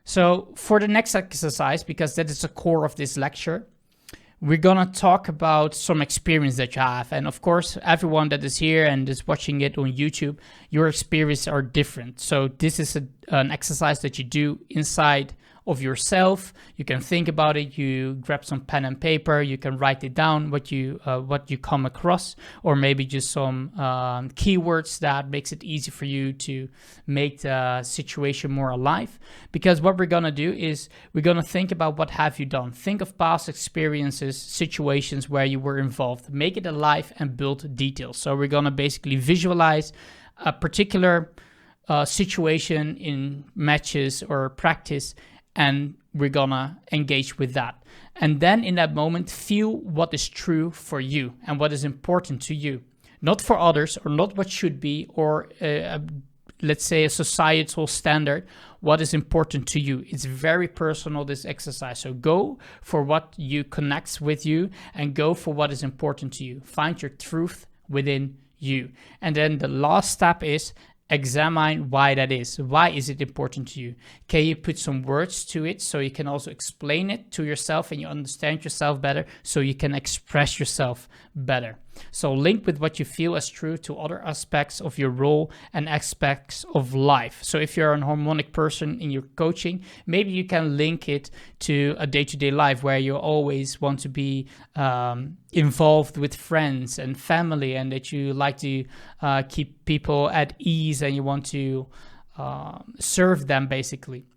So for the next exercise, because that is the core of this lecture, we're gonna talk about some experience that you have. And of course, everyone that is here and is watching it on YouTube, your experiences are different. So this is an exercise that you do inside of yourself. You can think about it, you grab some pen and paper, you can write it down, what you come across, or maybe just some keywords that makes it easy for you to make the situation more alive. Because what we're gonna do is we're gonna think about what have you done. Think of past experiences, situations where you were involved, make it alive and build details. So we're gonna basically visualize a particular situation in matches or practice, and we're gonna engage with that. And then in that moment, feel what is true for you and what is important to you. Not for others, or not what should be, or let's say a societal standard, what is important to you. It's very personal, this exercise. So go for what you connects with you and go for what is important to you. Find your truth within you. And then the last step is examine why that is. Why is it important to you? Can you put some words to it so you can also explain it to yourself and you understand yourself better, so you can express yourself better? So link with what you feel as true to other aspects of your role and aspects of life. So if you're an harmonic person in your coaching, maybe you can link it to a day-to-day life where you always want to be involved with friends and family, and that you like to keep people at ease and you want to serve them basically.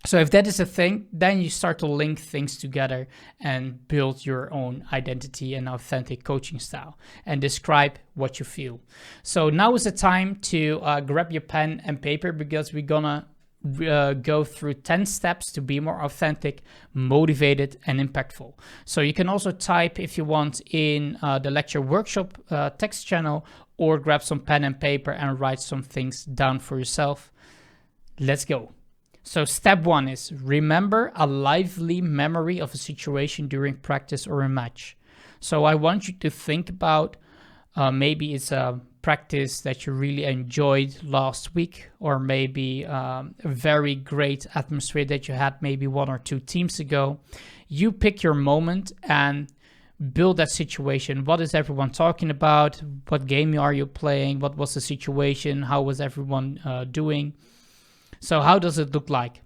So if that is a thing, then you start to link things together and build your own identity and authentic coaching style and describe what you feel. So now is the time to grab your pen and paper, because we're gonna go through 10 steps to be more authentic, motivated, and impactful. So you can also type if you want in the lecture workshop text channel, or grab some pen and paper and write some things down for yourself. Let's go. So step 1 is remember a lively memory of a situation during practice or a match. So I want you to think about maybe it's a practice that you really enjoyed last week, or maybe a very great atmosphere that you had maybe 1 or 2 teams ago. You pick your moment and build that situation. What is everyone talking about? What game are you playing? What was the situation? How was everyone doing? So how does it look like?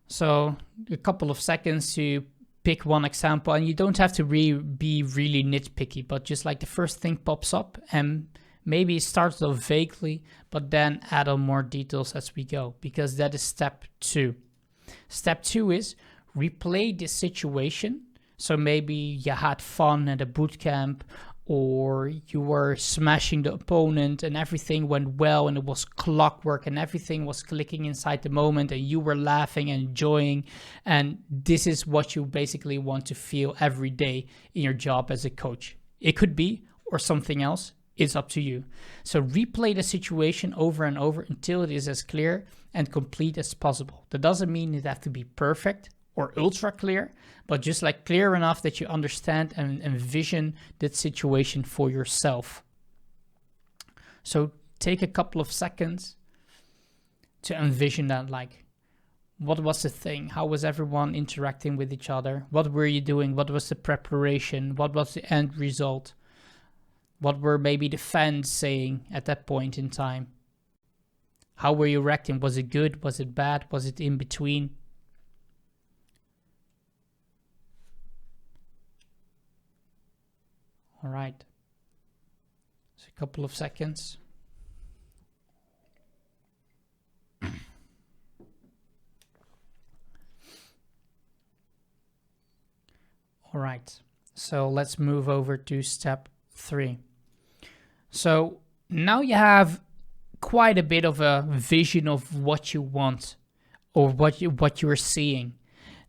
So a couple of seconds to pick one example, and you don't have to be really nitpicky, but just like the first thing pops up, and maybe start off vaguely, but then add on more details as we go, because that is step 2. Step 2 is replay the situation. So maybe you had fun at a boot camp, or you were smashing the opponent and everything went well and it was clockwork and everything was clicking inside the moment and you were laughing and enjoying. And this is what you basically want to feel every day in your job as a coach. It could be, or something else. It's up to you. So replay the situation over and over until it is as clear and complete as possible. That doesn't mean it has to be perfect or ultra clear, but just like clear enough that you understand and envision that situation for yourself. So take a couple of seconds to envision that, like, what was the thing? How was everyone interacting with each other? What were you doing? What was the preparation? What was the end result? What were maybe the fans saying at that point in time? How were you reacting? Was it good? Was it bad? Was it in between? All right, so a couple of seconds. All right, so let's move over to step 3. So now you have quite a bit of a vision of what you want, or what you are seeing.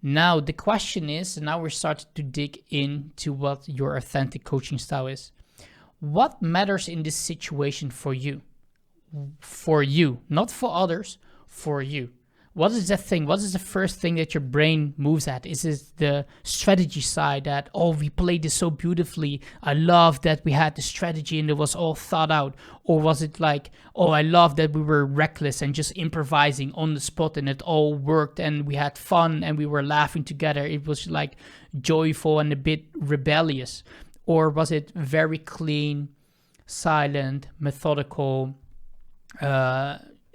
Now the question is, now we're starting to dig into what your authentic coaching style is. What matters in this situation for you? For you, not for others, for you. what is that thing? What is the first thing that your brain moves at? Is it the strategy side that, oh, we played this so beautifully. I love that we had the strategy and it was all thought out. Or was it like, oh, I love that we were reckless and just improvising on the spot and it all worked and we had fun and we were laughing together. It was like joyful and a bit rebellious. Or was it very clean, silent, methodical,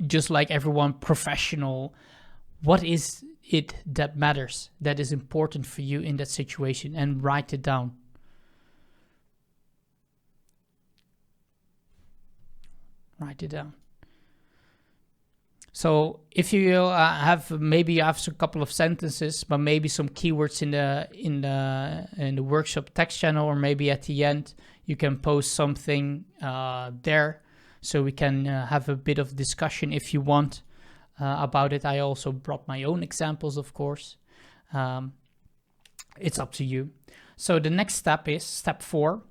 just like everyone, professional? What is it that matters, that is important for you in that situation? And write it down. Write it down. So if you have a couple of sentences, but maybe some keywords in the workshop text channel, or maybe at the end you can post something there, so we can have a bit of discussion if you want about it. I also brought my own examples, of course. It's up to you. So the next step is step 4.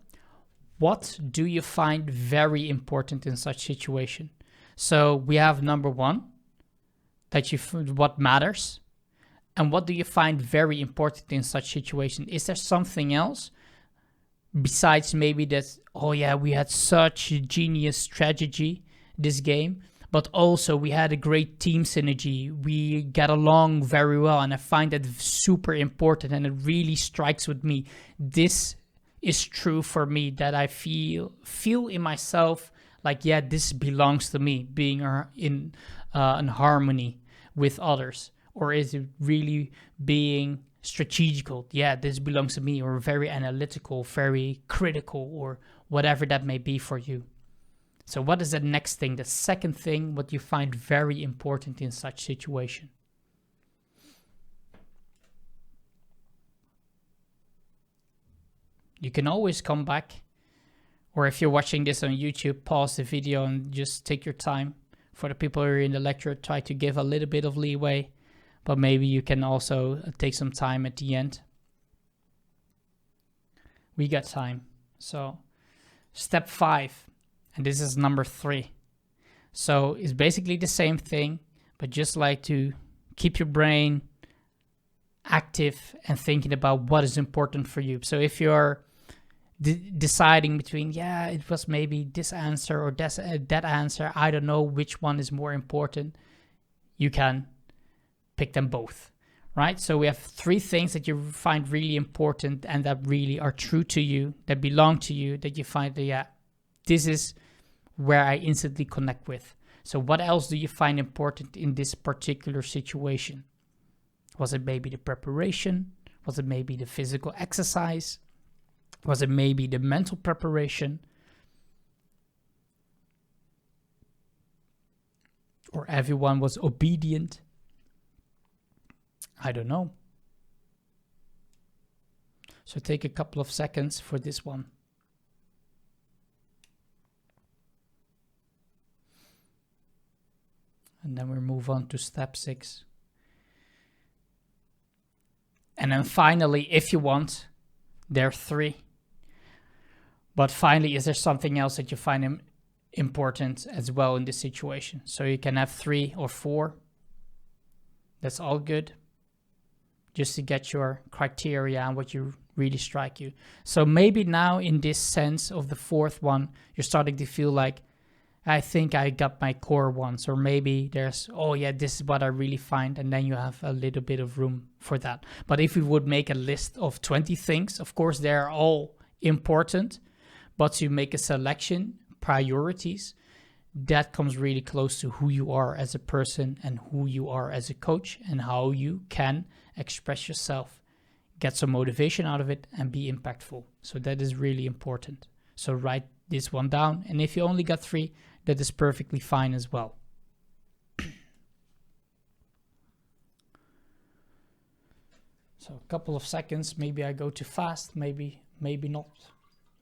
What do you find very important in such situation? So we have number 1, that what matters, and what do you find very important in such situation? Is there something else besides maybe that, oh yeah, we had such a genius strategy this game, but also we had a great team synergy, we get along very well, and I find that super important, and it really strikes with me. This is true for me, that I feel in myself like, yeah, this belongs to me, being in harmony with others. Or is it really being strategical? Yeah, this belongs to me. Or very analytical, very critical, or whatever that may be for you. So what is the next thing, the second thing, what you find very important in such situation? You can always come back, or if you're watching this on YouTube, pause the video and just take your time. For the people who are in the lecture, try to give a little bit of leeway, but maybe you can also take some time at the end. We got time. So step 5, and this is number 3. So it's basically the same thing, but just like to keep your brain active and thinking about what is important for you. So if you're deciding between, yeah, it was maybe this answer or that answer, I don't know which one is more important, you can pick them both, right? So we have 3 things that you find really important and that really are true to you, that belong to you, that you find that, yeah, this is where I instantly connect with. So what else do you find important in this particular situation? Was it maybe the preparation? Was it maybe the physical exercise? Was it maybe the mental preparation? Or everyone was obedient? I don't know. So take a couple of seconds for this one. And then we move on to step 6. And then finally, if you want, there are 3. But finally, is there something else that you find important as well in this situation? So you can have 3 or 4. That's all good. Just to get your criteria and what you really strike you. So maybe now in this sense of the 4th one, you're starting to feel like, I think I got my core ones. Or maybe there's, oh yeah, this is what I really find. And then you have a little bit of room for that. But if we would make a list of 20 things, of course, they're all important. But to make a selection, priorities, that comes really close to who you are as a person and who you are as a coach and how you can express yourself, get some motivation out of it, and be impactful. So that is really important. So write this one down. And if you only got 3, that is perfectly fine as well. So a couple of seconds, maybe I go too fast, maybe not.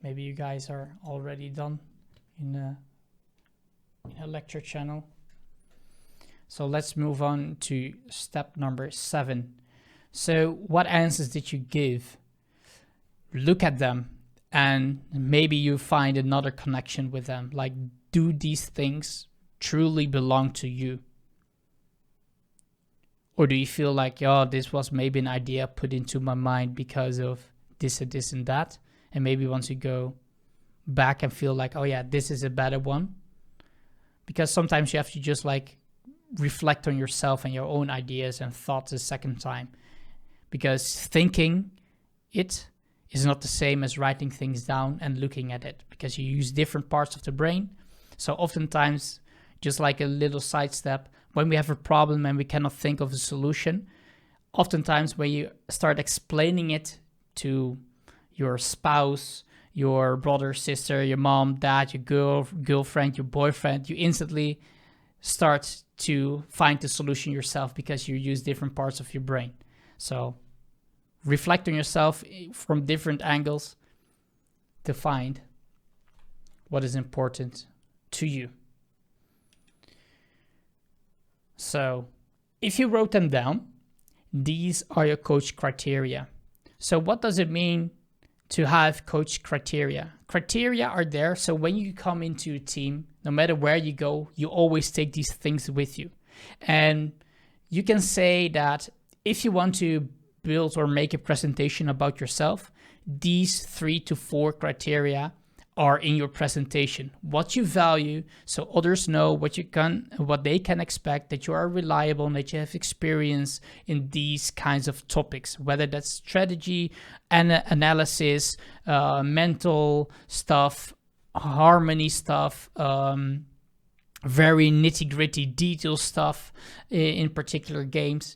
Maybe you guys are already done in a lecture channel. So let's move on to step number 7. So what answers did you give? Look at them and maybe you find another connection with them. Like, do these things truly belong to you? Or do you feel like, oh, this was maybe an idea put into my mind because of this and this and that? And maybe once you go back and feel like, oh yeah, this is a better one. Because sometimes you have to just like reflect on yourself and your own ideas and thoughts a second time. Because thinking it is not the same as writing things down and looking at it, because you use different parts of the brain. So oftentimes, just like a little sidestep, when we have a problem and we cannot think of a solution, oftentimes when you start explaining it to your spouse, your brother, sister, your mom, dad, your girlfriend, your boyfriend, you instantly start to find the solution yourself because you use different parts of your brain. So reflect on yourself from different angles to find what is important to you. So if you wrote them down, these are your coach criteria. So what does it mean to have coach criteria? Criteria are there, so when you come into a team, no matter where you go, you always take these things with you. And you can say that if you want to build or make a presentation about yourself, these 3 to 4 criteria are in your presentation. What you value, so others know what they can expect, that you are reliable and that you have experience in these kinds of topics, whether that's strategy and analysis, mental stuff, harmony stuff, very nitty-gritty detail stuff in particular games.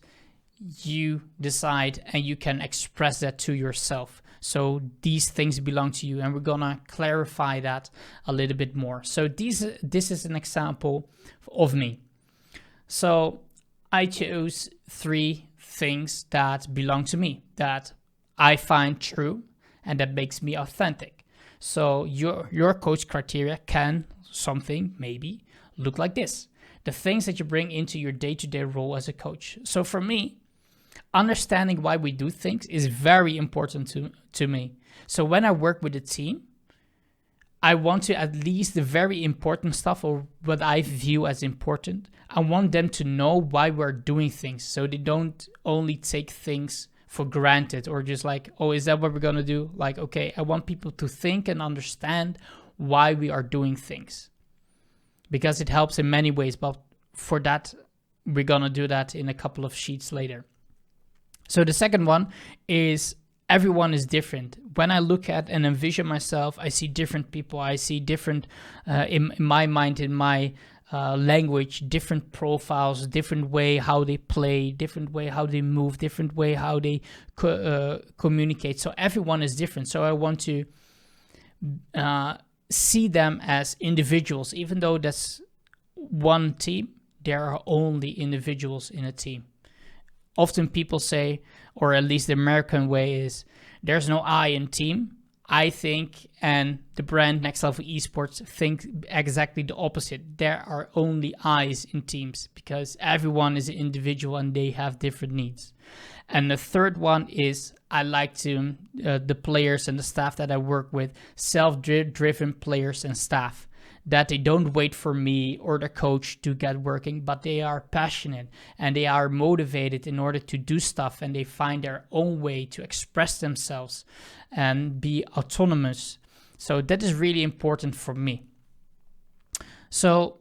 You decide and you can express that to yourself. So these things belong to you, and we're gonna clarify that a little bit more. So this is an example of me. So I chose 3 things that belong to me, that I find true and that makes me authentic. So your coach criteria can something maybe look like this. The things that you bring into your day-to-day role as a coach. So for me, understanding why we do things is very important to me. So when I work with a team, I want to at least the very important stuff, or what I view as important, I want them to know why we're doing things, so they don't only take things for granted or just like, oh, is that what we're gonna do? Like, okay, I want people to think and understand why we are doing things, because it helps in many ways. But for that, we're gonna do that in a couple of sheets later. So the second one is everyone is different. When I look at and envision myself, I see different people. I see different, in my mind, in my language, different profiles, different way how they play, different way how they move, different way how they communicate. So everyone is different. So I want to see them as individuals. Even though that's one team, there are only individuals in a team. Often people say, or at least the American way is, there's no I in team. I think, and the brand Next Level Esports think exactly the opposite. There are only I's in teams, because everyone is an individual and they have different needs. And the third one is, I like to, the players and the staff that I work with, self-driven players and staff. That they don't wait for me or the coach to get working, but they are passionate and they are motivated in order to do stuff, and they find their own way to express themselves and be autonomous. So that is really important for me. So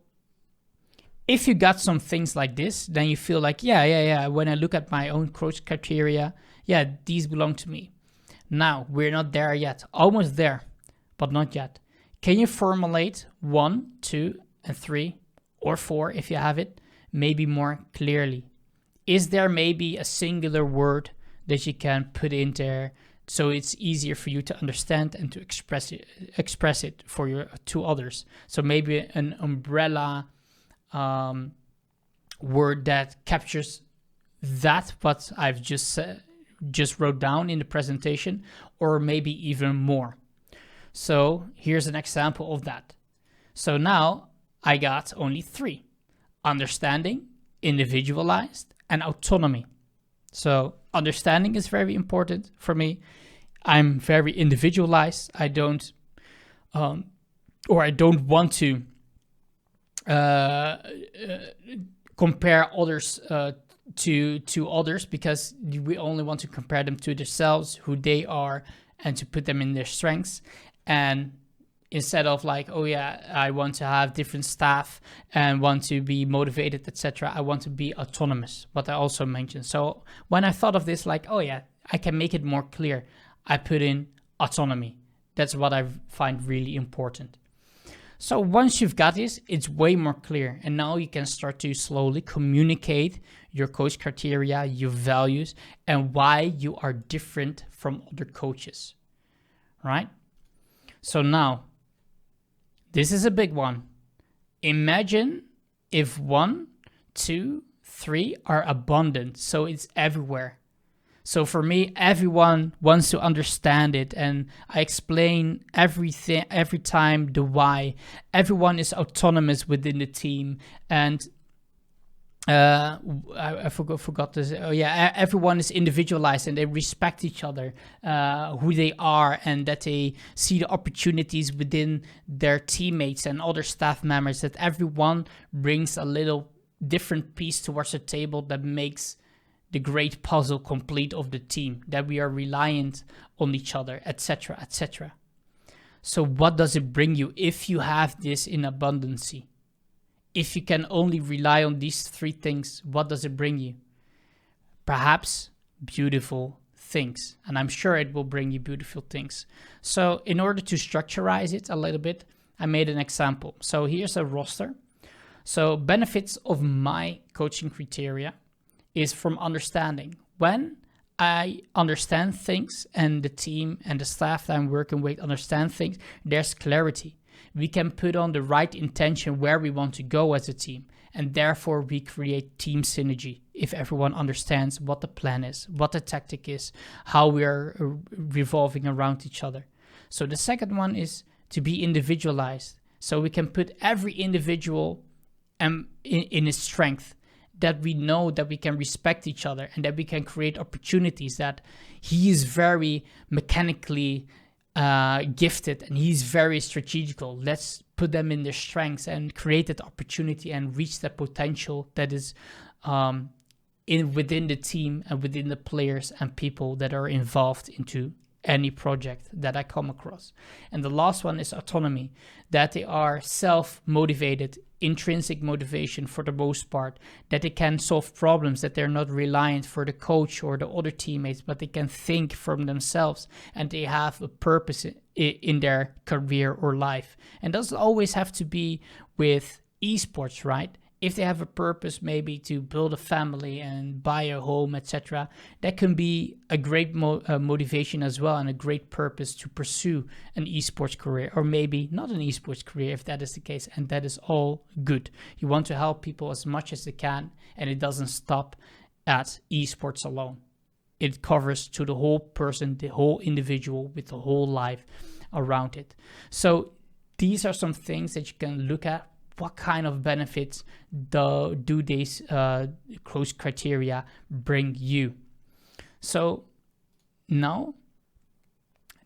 if you got some things like this, then you feel like, yeah, when I look at my own coach criteria, yeah, these belong to me. Now, we're not there yet. Almost there, but not yet. Can you formulate 1, 2, and 3, or 4 if you have it, maybe more clearly? Is there maybe a singular word that you can put in there so it's easier for you to understand and to express it for your to others? So maybe an umbrella word that captures that what I've just wrote down in the presentation, or maybe even more. So here's an example of that. So now I got only 3: understanding, individualized, and autonomy. So understanding is very important for me. I'm very individualized. I don't want to compare others to others, because we only want to compare them to themselves, who they are, and to put them in their strengths. And instead of like, oh yeah, I want to have different staff and want to be motivated, etc., I want to be autonomous, what I also mentioned. So when I thought of this, like, oh yeah, I can make it more clear, I put in autonomy. That's what I find really important. So once you've got this, it's way more clear. And now you can start to slowly communicate your coach criteria, your values, and why you are different from other coaches, right? So now, this is a big one. Imagine if 1, 2, 3 are abundant, so it's everywhere. So for me, everyone wants to understand it, and I explain everything every time, the why. Everyone is autonomous within the team, and I forgot this. Oh yeah, everyone is individualized and they respect each other, who they are, and that they see the opportunities within their teammates and other staff members. That everyone brings a little different piece towards the table that makes the great puzzle complete of the team. That we are reliant on each other, etc., etc. So what does it bring you if you have this in abundancy? If you can only rely on these 3 things, what does it bring you? Perhaps beautiful things. And I'm sure it will bring you beautiful things. So in order to structurize it a little bit, I made an example. So here's a roster. So benefits of my coaching criteria is from understanding. When I understand things and the team and the staff that I'm working with understand things, there's clarity. We can put on the right intention where we want to go as a team, and therefore we create team synergy if everyone understands what the plan is, what the tactic is, how we are revolving around each other. So the second one is to be individualized. So we can put every individual in his strength, that we know that we can respect each other and that we can create opportunities, that he is very mechanically gifted and he's very strategical. Let's put them in their strengths and create that opportunity and reach that potential that is within the team and within the players and people that are involved into any project that I come across. And the last one is autonomy, that they are self-motivated, intrinsic motivation for the most part, that they can solve problems, that they're not reliant for the coach or the other teammates, but they can think from themselves and they have a purpose in their career or life. And doesn't always have to be with esports, right? If they have a purpose, maybe to build a family and buy a home, etc., that can be a great motivation as well, and a great purpose to pursue an esports career, or maybe not an esports career if that is the case, and that is all good. You want to help people as much as they can, and it doesn't stop at esports alone. It covers to the whole person, the whole individual, with the whole life around it. So these are some things that you can look at. What kind of benefits do these close criteria bring you? So now,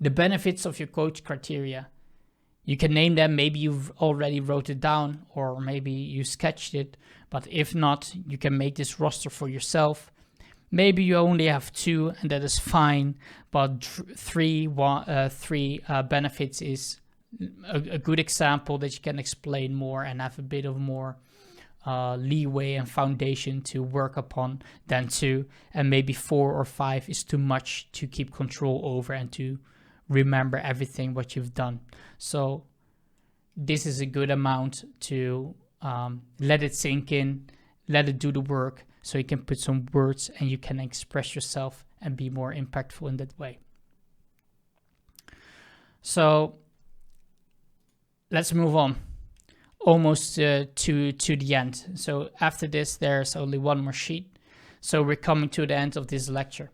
the benefits of your coach criteria, you can name them. Maybe you've already wrote it down, or maybe you sketched it. But if not, you can make this roster for yourself. Maybe you only have 2, and that is fine. But three benefits is a good example that you can explain more and have a bit of more leeway and foundation to work upon than 2, and maybe 4 or 5 is too much to keep control over and to remember everything what you've done. So this is a good amount to let it sink in, let it do the work, so you can put some words and you can express yourself and be more impactful in that way. So let's move on, almost to the end. So after this, there's only one more sheet. So we're coming to the end of this lecture.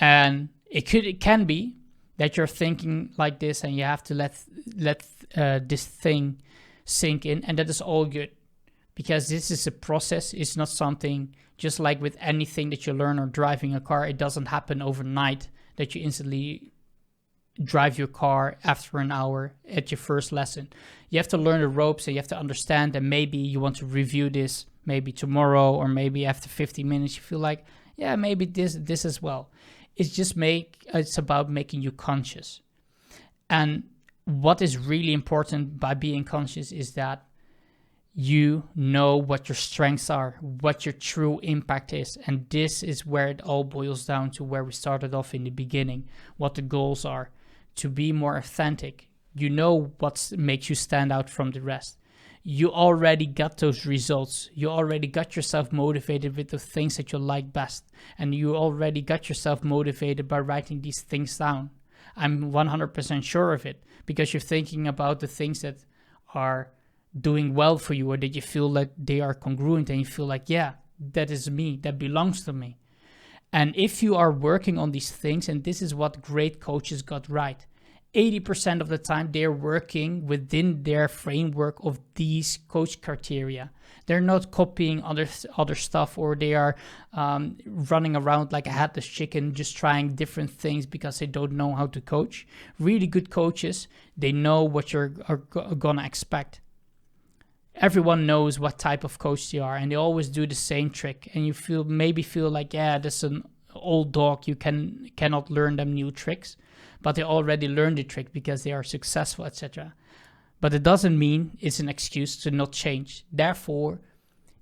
And it can be that you're thinking like this and you have to let this thing sink in, and that is all good. Because this is a process. It's not something, just like with anything that you learn or driving a car, it doesn't happen overnight that you instantly drive your car after an hour at your first lesson. You have to learn the ropes, and you have to understand that maybe you want to review this maybe tomorrow, or maybe after 50 minutes you feel like, yeah, maybe this as well. It's about making you conscious. And what is really important by being conscious is that you know what your strengths are, what your true impact is. And this is where it all boils down to where we started off in the beginning, what the goals are. To be more authentic, you know what makes you stand out from the rest. You already got those results. You already got yourself motivated with the things that you like best. And you already got yourself motivated by writing these things down. I'm 100% sure of it, because you're thinking about the things that are doing well for you, or that you feel like they are congruent, and you feel like, yeah, that is me, that belongs to me. And if you are working on these things, and this is what great coaches got right, 80% of the time they're working within their framework of these coach criteria. They're not copying other stuff, or they are running around like a headless chicken, just trying different things because they don't know how to coach. Really good coaches, they know what you're gonna expect. Everyone knows what type of coach they are, and they always do the same trick. And you feel like, yeah, that's an old dog. You cannot learn them new tricks, but they already learned the trick because they are successful, etc. But it doesn't mean it's an excuse to not change. Therefore,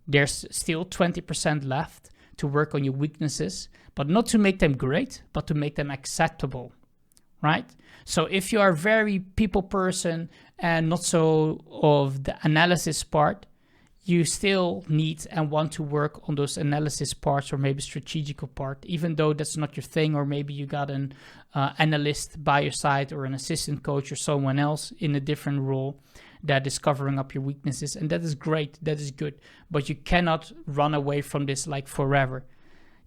there's still 20% left to work on your weaknesses, but not to make them great, but to make them acceptable, right? So if you are a very people person and not so of the analysis part, you still need and want to work on those analysis parts, or maybe strategical part, even though that's not your thing, or maybe you got an analyst by your side, or an assistant coach, or someone else in a different role that is covering up your weaknesses. And that is great, that is good, but you cannot run away from this like forever.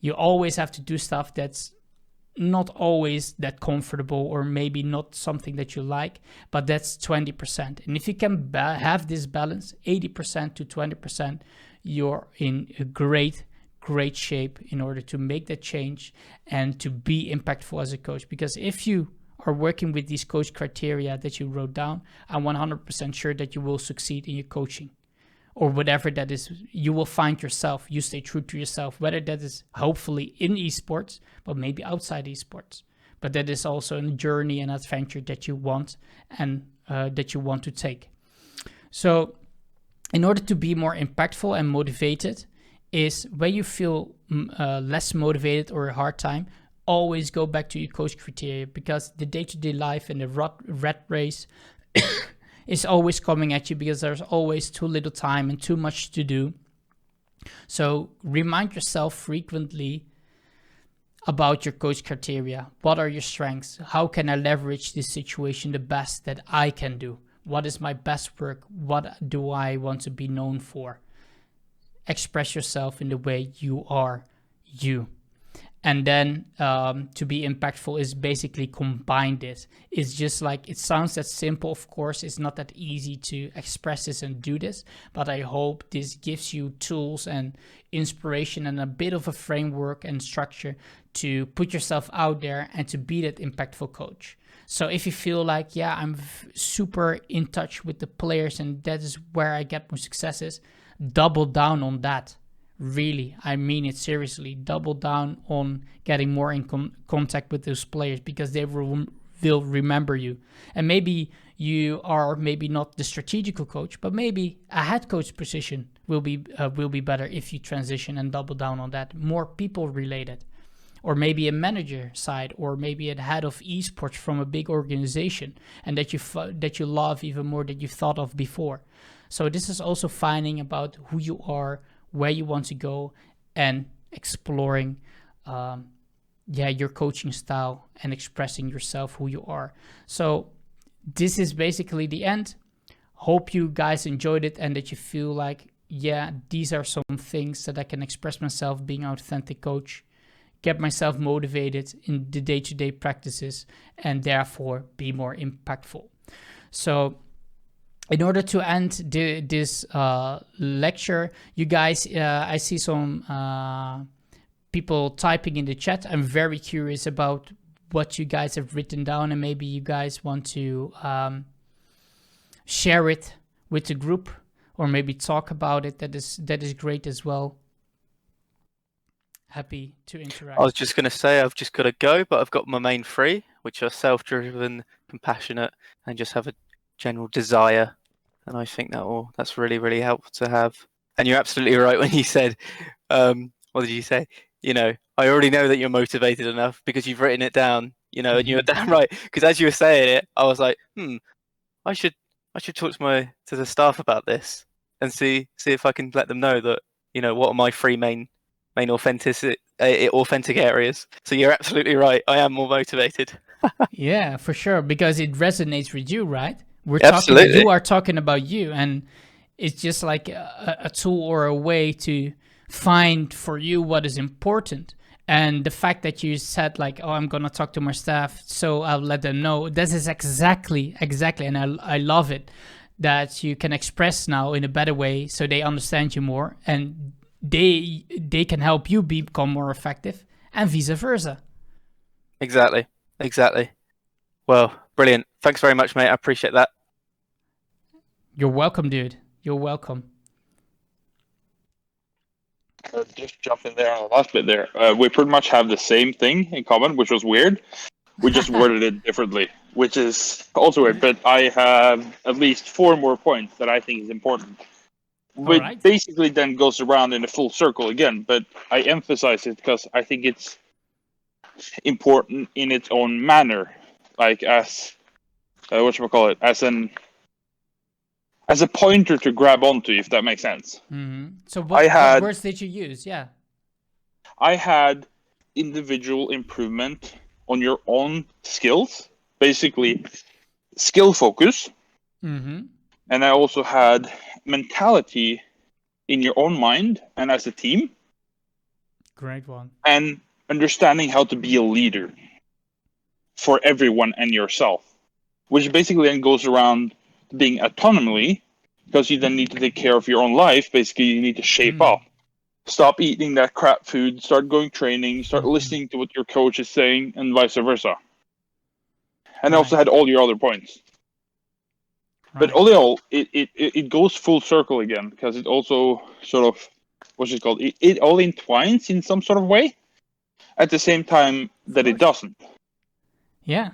You always have to do stuff that's not always that comfortable, or maybe not something that you like, but that's 20%. And if you can have this balance, 80% to 20%, you're in a great shape in order to make that change and to be impactful as a coach. Because if you are working with these coach criteria that you wrote down, I'm 100% sure that you will succeed in your coaching, or whatever that is. You will find yourself. You stay true to yourself, whether that is hopefully in esports, but maybe outside esports. But that is also a journey and adventure that you want, and that you want to take. So in order to be more impactful and motivated, is when you feel less motivated or a hard time, always go back to your coach criteria, because the day-to-day life and the rat race is always coming at you, because there's always too little time and too much to do. So remind yourself frequently about your coach criteria. What are your strengths? How can I leverage this situation the best that I can do? What is my best work? What do I want to be known for? Express yourself in the way you are you. And then to be impactful is basically combine this. It's just like, it sounds that simple. Of course, it's not that easy to express this and do this, but I hope this gives you tools and inspiration and a bit of a framework and structure to put yourself out there and to be that impactful coach. So if you feel like, yeah, I'm super in touch with the players and that is where I get more successes, double down on that. Really, I mean it seriously. Double down on getting more in contact with those players, because they will remember you. And maybe you are maybe not the strategical coach, but maybe a head coach position will be better if you transition and double down on that. More people related, or maybe a manager side, or maybe a head of esports from a big organization, and that you love even more than you thought of before. So this is also finding about who you are, where you want to go, and exploring your coaching style and expressing yourself, who you are. So this is basically the end. Hope you guys enjoyed it and that you feel like, yeah, these are some things that I can express myself, being an authentic coach, get myself motivated in the day-to-day practices, and therefore be more impactful. So in order to end this lecture, you guys, I see some people typing in the chat. I'm very curious about what you guys have written down, and maybe you guys want to share it with the group, or maybe talk about it, that is great as well. Happy to interact. I was just going to say I've just got to go, but I've got my main three, which are self-driven, compassionate, and just have a general desire. And I think that's really, really helpful to have. And you're absolutely right when you said, what did you say? I already know that you're motivated enough because you've written it down, and you're damn right. Because as you were saying it, I was like, I should talk to the staff about this and see if I can let them know that, what are my three main authentic areas. So you're absolutely right. I am more motivated. Yeah, for sure, because it resonates with you, right? Absolutely. You are talking about you, and it's just like a tool or a way to find for you what is important. And the fact that you said like, oh, I'm gonna talk to my staff, so I'll let them know. This is exactly, and I love it that you can express now in a better way, so they understand you more, and they can help you become more effective, and vice versa. Exactly. Well, brilliant. Thanks very much, mate. I appreciate that. You're welcome, dude. You're welcome. Just jump in there on the last bit there. We pretty much have the same thing in common, which was weird. We just worded it differently, which is also weird. But I have at least 4 more points that I think is important. Which basically then goes around in a full circle again. But I emphasize it because I think it's important in its own manner, like as whatchamacallit, as a pointer to grab onto, if that makes sense. Mm-hmm. So what words did you use? Yeah. I had individual improvement on your own skills, basically skill focus. Mm-hmm. And I also had mentality in your own mind and as a team. Great one. And understanding how to be a leader for everyone and yourself, which basically then goes around being autonomy, because you then need to take care of your own life. Basically, you need to shape up. Stop eating that crap food, start going training, start listening to what your coach is saying, and vice versa. And I also had all your other points. But all in all, it goes full circle again, because it also sort of, what's it called? It all entwines in some sort of way at the same time that it doesn't. Yeah.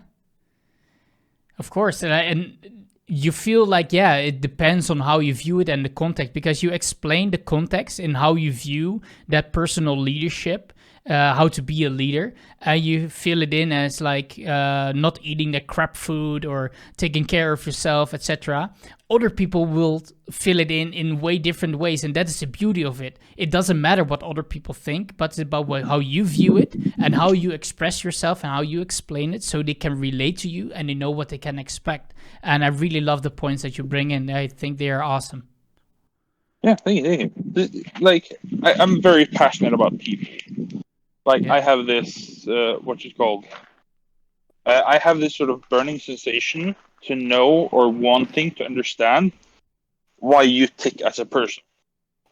Of course. And you feel like, yeah, it depends on how you view it and the context, because you explain the context in how you view that personal leadership, how to be a leader, and you fill it in as like not eating the crap food or taking care of yourself, etc. Other people will fill it in way different ways, and that is the beauty of it. It doesn't matter what other people think, but it's about how you view it and how you express yourself and how you explain it, so they can relate to you and they know what they can expect. And I really love the points that you bring in. I think they are awesome. Yeah, thank you. Like, I'm very passionate about people. Like, I have this, I have this sort of burning sensation to know or wanting to understand why you tick as a person.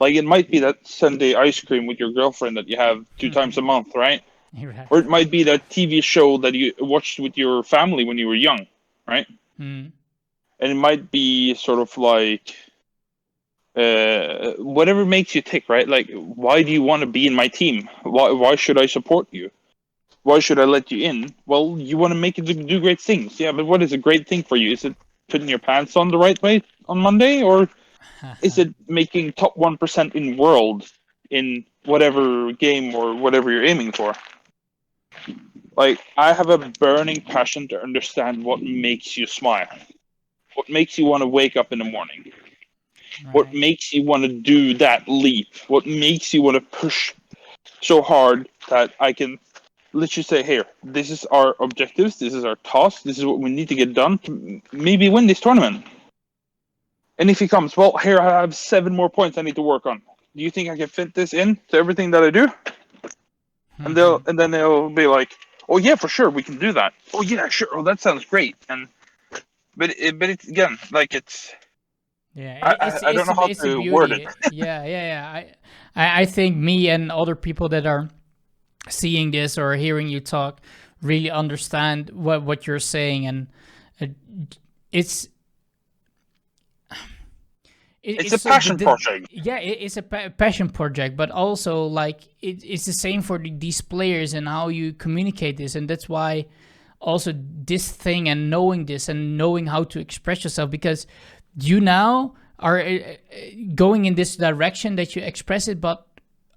Like, it might be that Sunday ice cream with your girlfriend that you have 2 times a month, right? Or it might be that TV show that you watched with your family when you were young, right? And it might be sort of like whatever makes you tick, right? Like, why do you want to be in my team? Why should I support you? Why should I let you in? Well, you want to make it do great things. Yeah, but what is a great thing for you? Is it putting your pants on the right way on Monday? Or is it making top 1% in world in whatever game or whatever you're aiming for? Like, I have a burning passion to understand what makes you smile. What makes you want to wake up in the morning? What makes you want to do that leap? What makes you want to push so hard that I can literally say, here, this is our objectives, this is our task, this is what we need to get done to maybe win this tournament. And if he comes, well, here I have 7 more points I need to work on. Do you think I can fit this in to everything that I do? And then they'll be like, oh yeah, for sure, we can do that. Oh yeah, sure. Oh, that sounds great. But it's again, like, it's. Yeah, I don't know how to word it. Yeah. I think me and other people that are seeing this or hearing you talk really understand what you're saying, and it It's a passion project. Yeah, it's a passion project, but also like it's the same for these players and how you communicate this, and that's why also this thing and knowing this and knowing how to express yourself, because you now are going in this direction that you express it, but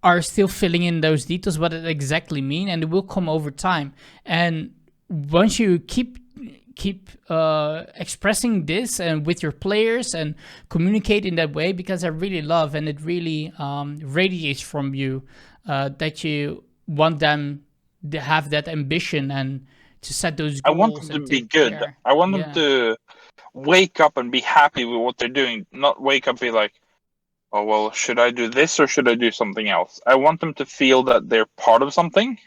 are still filling in those details what it exactly mean, and it will come over time. And once you keep expressing this and with your players and communicate in that way, because I really love, and it really radiates from you that you want them to have that ambition and to set those goals. I want them to be good. Care. I want them to wake up and be happy with what they're doing, not wake up and be like, oh, well, should I do this or should I do something else? I want them to feel that they're part of something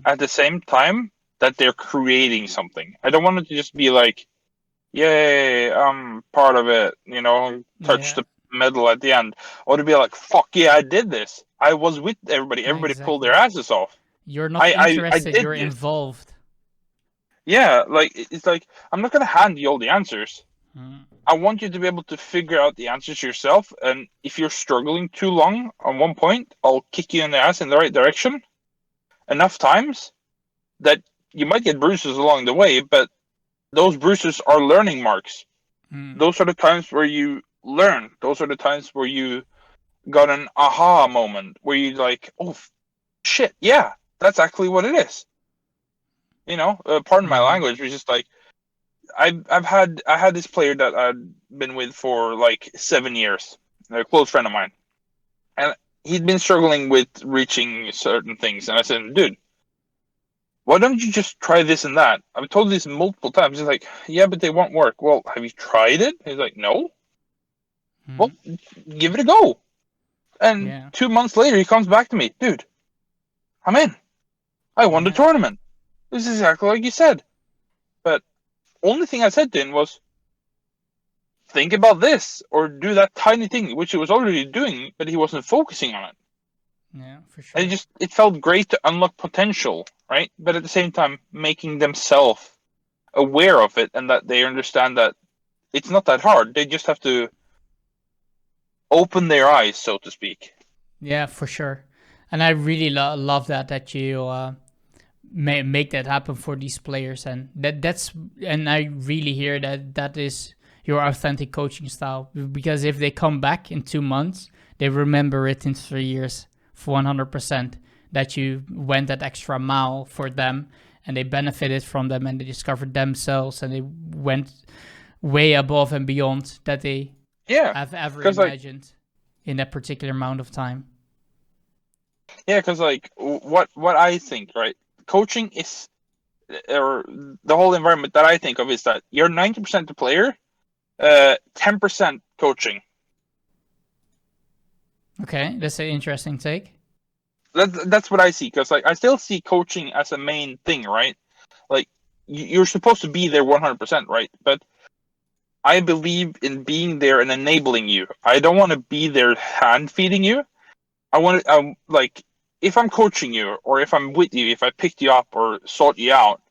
at the same time that they're creating something. I don't want it to just be like, yay, I'm part of it, touch the medal at the end. Or to be like, fuck yeah, I did this. I was with everybody. Everybody pulled their asses off. You're not interested, you're involved. Yeah, like, it's like, I'm not going to hand you all the answers. I want you to be able to figure out the answers yourself. And if you're struggling too long on one point, I'll kick you in the ass in the right direction enough times that you might get bruises along the way, but those bruises are learning marks. Those are the times where you learn. Those are the times where you got an aha moment, where you like, oh, shit, yeah, that's actually what it is. Pardon my language, was just like, I had this player that I'd been with for like 7 years, a close friend of mine, and he'd been struggling with reaching certain things, and I said, dude, why don't you just try this and that? I've told this multiple times. He's like, yeah, but they won't work. Well, have you tried it? He's like, no. Well, give it a go. And 2 months later, he comes back to me, dude, I'm in. I won the tournament. This is exactly like you said. But only thing I said to him was, think about this or do that tiny thing, which he was already doing, but he wasn't focusing on it. Yeah, for sure. And it felt great to unlock potential, right? But at the same time, making themselves aware of it and that they understand that it's not that hard. They just have to open their eyes, so to speak. Yeah, for sure. And I really love that you make that happen for these players, and and I really hear that is your authentic coaching style, because if they come back in 2 months, they remember it in 3 years for 100%, that you went that extra mile for them and they benefited from them and they discovered themselves and they went way above and beyond that they have ever imagined in that particular amount of time. Yeah, because like what I think, right? Coaching is, or the whole environment that I think of is that you're 90% the player, 10% coaching. Okay, that's an interesting take. That's what I see, because like I still see coaching as a main thing, right? Like you're supposed to be there 100%, right? But I believe in being there and enabling you. I don't want to be there hand feeding you. I want to, like, if I'm coaching you or if I'm with you, if I picked you up or sought you out,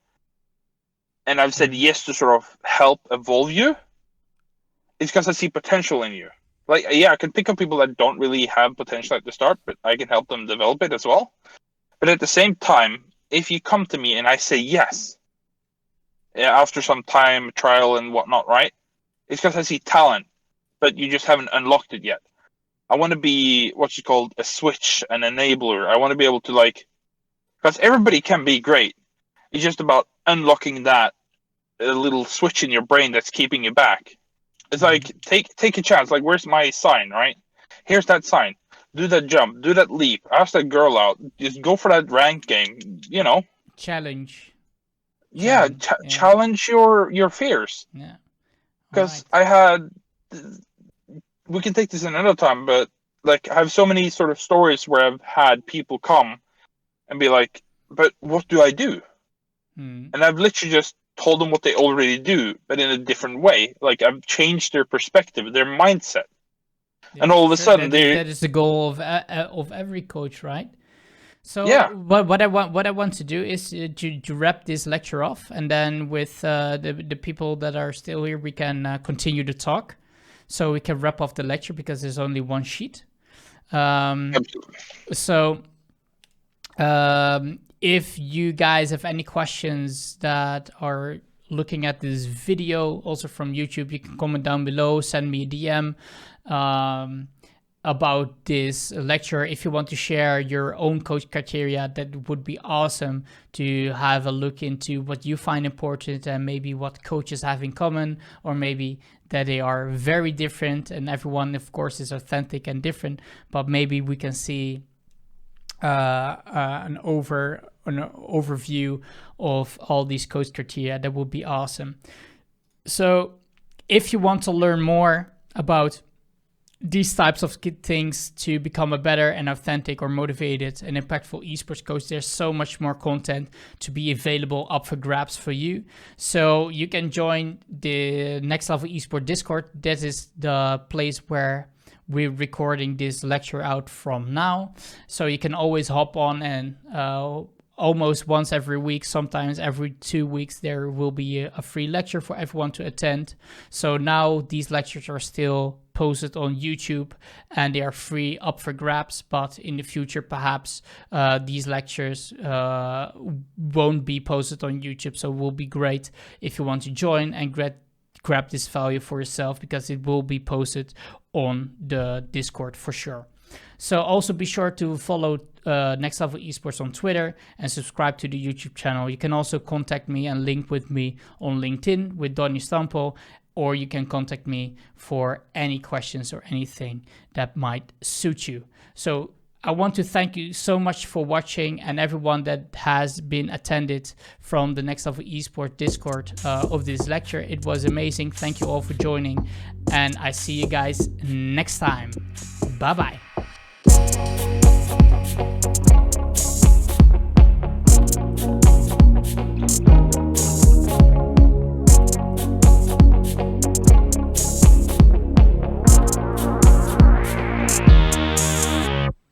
and I've said yes to sort of help evolve you, it's because I see potential in you. Like, yeah, I can pick up people that don't really have potential at the start, but I can help them develop it as well. But at the same time, if you come to me and I say yes, after some time, trial and whatnot, right? It's because I see talent, but you just haven't unlocked it yet. I want to be what's it called, a switch, an enabler. I want to be able to, like, because everybody can be great. It's just about unlocking that little switch in your brain that's keeping you back. It's like, take a chance. Like, where's my sign, right? Here's that sign. Do that jump. Do that leap. Ask that girl out. Just go for that rank game, Challenge. Yeah, challenge your fears. Yeah. Because we can take this another time, but like I have so many sort of stories where I've had people come and be like, but what do I do? And I've literally just told them what they already do, but in a different way. Like, I've changed their perspective, their mindset. And all of a sudden that is the goal of every coach, right? So what I want to do is to wrap this lecture off, and then with the people that are still here, we can continue to talk. so we can wrap off the lecture because there's only one sheet. Absolutely. So if you guys have any questions that are looking at this video also from YouTube, you can comment down below, send me a DM about this lecture. If you want to share your own coach criteria, that would be awesome to have a look into what you find important and maybe what coaches have in common, or maybe that they are very different, and everyone of course is authentic and different, but maybe we can see an overview of all these coach criteria. That would be awesome. So if you want to learn more about these types of things to become a better and authentic or motivated and impactful esports coach, there's so much more content to be available up for grabs for you. So you can join the Next Level Esports Discord. That is the place where we're recording this lecture out from now. So you can always hop on, and almost once every week, sometimes every 2 weeks, there will be a free lecture for everyone to attend. So now these lectures are still posted on YouTube and they are free up for grabs, but in the future perhaps these lectures won't be posted on YouTube. So it will be great if you want to join and grab this value for yourself, because it will be posted on the Discord for sure. So also be sure to follow Next Level Esports on Twitter and subscribe to the YouTube channel. You can also contact me and link with me on LinkedIn with Donny Stampo, or you can contact me for any questions or anything that might suit you. So I want to thank you so much for watching, and everyone that has been attended from the Next Level Esports Discord of this lecture. It was amazing. Thank you all for joining, and I see you guys next time. Bye-bye.